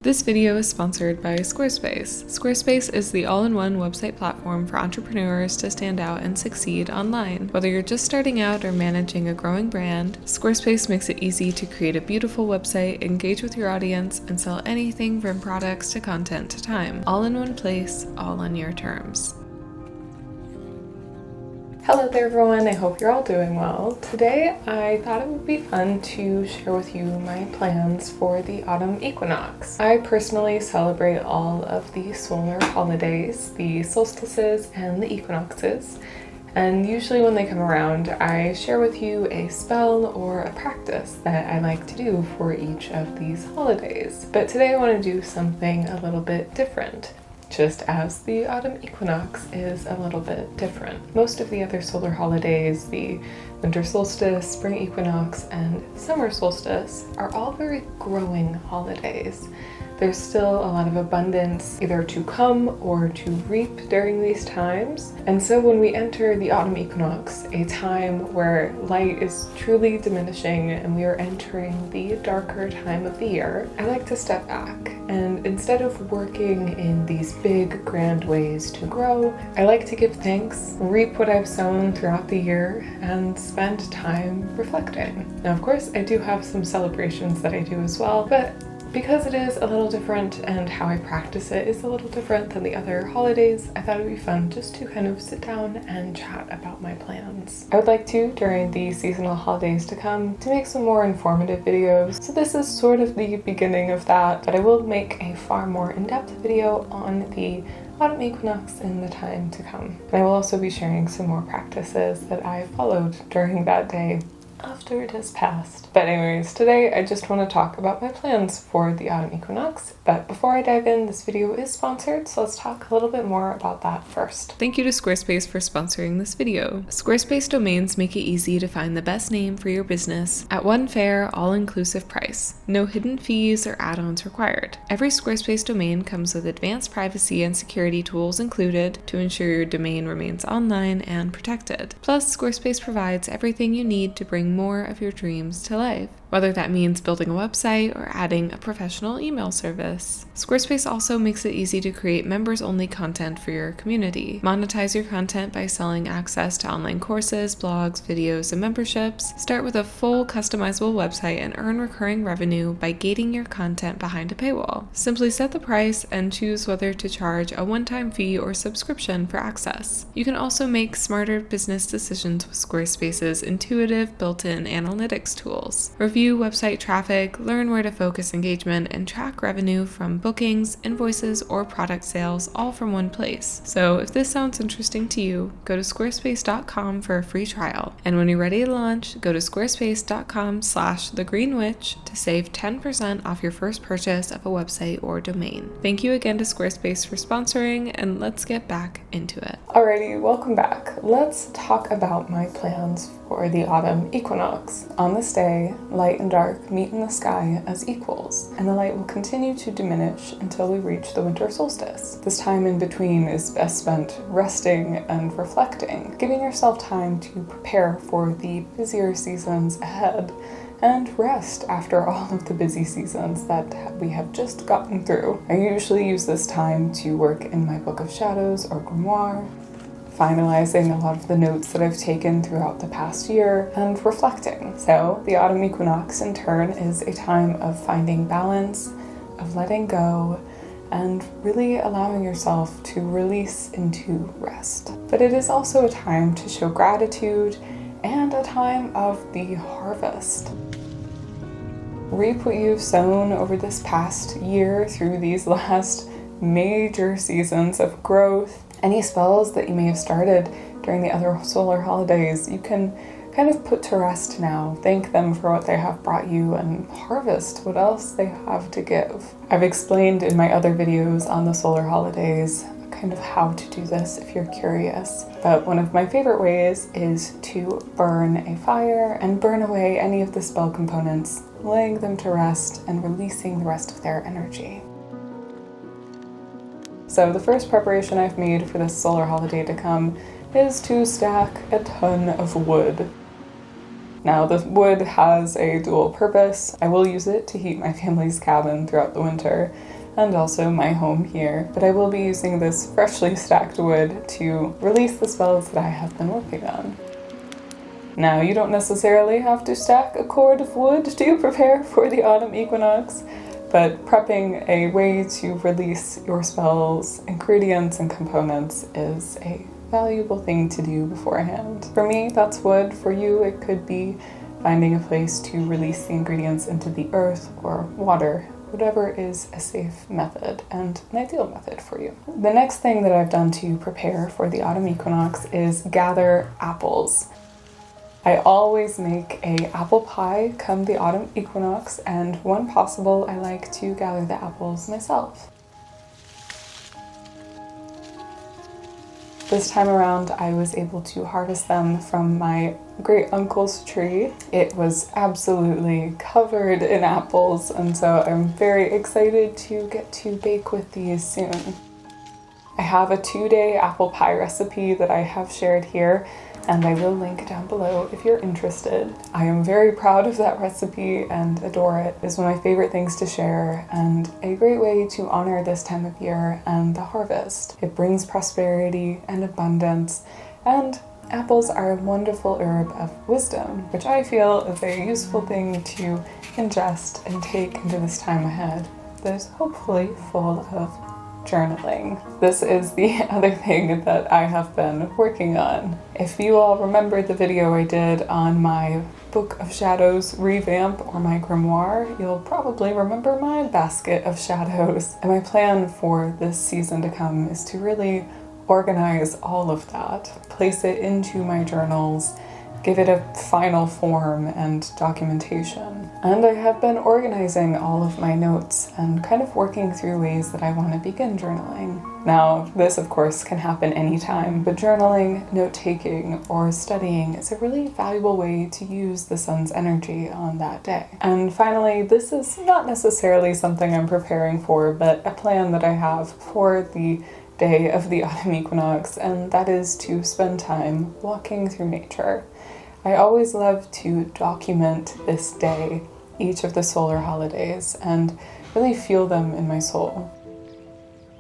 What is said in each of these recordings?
This video is sponsored by Squarespace. Squarespace is the all-in-one website platform for entrepreneurs to stand out and succeed online. Whether you're just starting out or managing a growing brand, Squarespace makes it easy to create a beautiful website, engage with your audience, and sell anything from products to content to time. All in one place, all on your terms. Hello there everyone, I hope you're all doing well. Today I thought it would be fun to share with you my plans for the autumn equinox. I personally celebrate all of the solar holidays, the solstices and the equinoxes, and usually when they come around I share with you a spell or a practice that I like to do for each of these holidays. But today I want to do something a little bit different, just as the autumn equinox is a little bit different. Most of the other solar holidays, the winter solstice, spring equinox, and summer solstice, are all very growing holidays. There's still a lot of abundance either to come or to reap during these times. And so when we enter the autumn equinox, a time where light is truly diminishing and we are entering the darker time of the year, I like to step back. And instead of working in these big, grand ways to grow, I like to give thanks, reap what I've sown throughout the year, and spend time reflecting. Now, of course, I do have some celebrations that I do as well, but because it is a little different and how I practice it is a little different than the other holidays, I thought it would be fun just to kind of sit down and chat about my plans. I would like to, during the seasonal holidays to come, to make some more informative videos. So this is sort of the beginning of that, but I will make a far more in-depth video on the autumn equinox in the time to come. And I will also be sharing some more practices that I followed during that day after it has passed. But anyways, today I just want to talk about my plans for the autumn equinox. But before I dive in, this video is sponsored, so let's talk a little bit more about that first. Thank you to Squarespace for sponsoring this video. Squarespace domains make it easy to find the best name for your business at one fair, all-inclusive price. No hidden fees or add-ons required. Every Squarespace domain comes with advanced privacy and security tools included to ensure your domain remains online and protected. Plus, Squarespace provides everything you need to bring more of your dreams to life, whether that means building a website or adding a professional email service. Squarespace also makes it easy to create members-only content for your community. Monetize your content by selling access to online courses, blogs, videos, and memberships. Start with a full customizable website and earn recurring revenue by gating your content behind a paywall. Simply set the price and choose whether to charge a one-time fee or subscription for access. You can also make smarter business decisions with Squarespace's intuitive built-in analytics tools. Review website traffic, learn where to focus engagement, and track revenue from bookings, invoices, or product sales all from one place. So if this sounds interesting to you, go to squarespace.com for a free trial. And when you're ready to launch, go to squarespace.com/thegreenwitch to save 10% off your first purchase of a website or domain. Thank you again to Squarespace for sponsoring, and let's get back into it. Alrighty, welcome back. Let's talk about my plans for the autumn equinox. On this day, light and dark meet in the sky as equals, and the light will continue to diminish until we reach the winter solstice. This time in between is best spent resting and reflecting, giving yourself time to prepare for the busier seasons ahead and rest after all of the busy seasons that we have just gotten through. I usually use this time to work in my book of shadows or grimoire, finalizing a lot of the notes that I've taken throughout the past year, and reflecting. So the autumn equinox in turn is a time of finding balance, of letting go, and really allowing yourself to release into rest. But it is also a time to show gratitude and a time of the harvest. Reap what you've sown over this past year through these last major seasons of growth. Any spells that you may have started during the other solar holidays, you can kind of put to rest now. Thank them for what they have brought you and harvest what else they have to give. I've explained in my other videos on the solar holidays kind of how to do this if you're curious. But one of my favorite ways is to burn a fire and burn away any of the spell components, laying them to rest and releasing the rest of their energy. So the first preparation I've made for this solar holiday to come is to stack a ton of wood. Now, the wood has a dual purpose. I will use it to heat my family's cabin throughout the winter, and also my home here, but I will be using this freshly stacked wood to release the spells that I have been working on. Now, you don't necessarily have to stack a cord of wood to prepare for the autumn equinox, but prepping a way to release your spells, ingredients, and components is a valuable thing to do beforehand. For me, that's wood. For you, it could be finding a place to release the ingredients into the earth or water, whatever is a safe method and an ideal method for you. The next thing that I've done to prepare for the autumn equinox is gather apples. I always make an apple pie come the autumn equinox, and when possible, I like to gather the apples myself. This time around, I was able to harvest them from my great uncle's tree. It was absolutely covered in apples, and so I'm very excited to get to bake with these soon. I have a 2-day apple pie recipe that I have shared here, and I will link down below if you're interested. I am very proud of that recipe and adore it. It's one of my favorite things to share and a great way to honor this time of year and the harvest. It brings prosperity and abundance, and apples are a wonderful herb of wisdom, which I feel is a useful thing to ingest and take into this time ahead that is hopefully full of journaling. This is the other thing that I have been working on. If you all remember the video I did on my Book of Shadows revamp or my grimoire, you'll probably remember my basket of shadows. And my plan for this season to come is to really organize all of that, place it into my journals, give it a final form and documentation. And I have been organizing all of my notes and kind of working through ways that I want to begin journaling. Now, this of course can happen anytime, but journaling, note-taking, or studying is a really valuable way to use the sun's energy on that day. And finally, this is not necessarily something I'm preparing for, but a plan that I have for the day of the autumn equinox, and that is to spend time walking through nature. I always love to document this day, each of the solar holidays, and really feel them in my soul.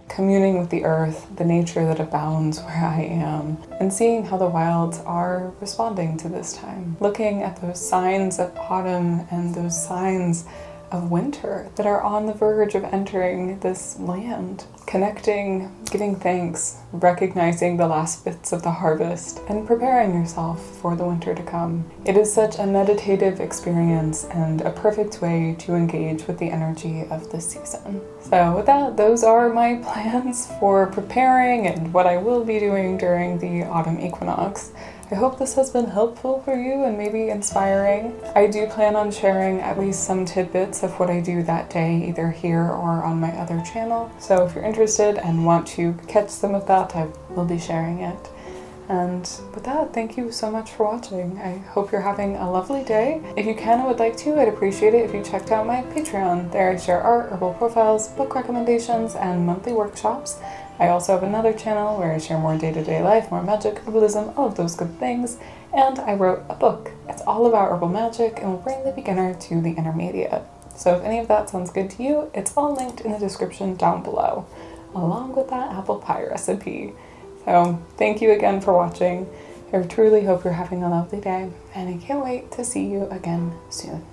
Communing with the earth, the nature that abounds where I am, and seeing how the wilds are responding to this time. Looking at those signs of autumn and those signs of winter that are on the verge of entering this land. Connecting, giving thanks, recognizing the last bits of the harvest, and preparing yourself for the winter to come. It is such a meditative experience and a perfect way to engage with the energy of this season. So with that, those are my plans for preparing and what I will be doing during the autumn equinox. I hope this has been helpful for you and maybe inspiring. I do plan on sharing at least some tidbits of what I do that day, either here or on my other channel. So if you're interested and want to catch some of that, I will be sharing it. And with that, thank you so much for watching. I hope you're having a lovely day. If you can and would like to, I'd appreciate it if you checked out my Patreon. There I share art, herbal profiles, book recommendations, and monthly workshops. I also have another channel where I share more day-to-day life, more magic, herbalism, all of those good things. And I wrote a book. It's all about herbal magic and will bring the beginner to the intermediate. So if any of that sounds good to you, it's all linked in the description down below, along with that apple pie recipe. So thank you again for watching. I truly hope you're having a lovely day, and I can't wait to see you again soon.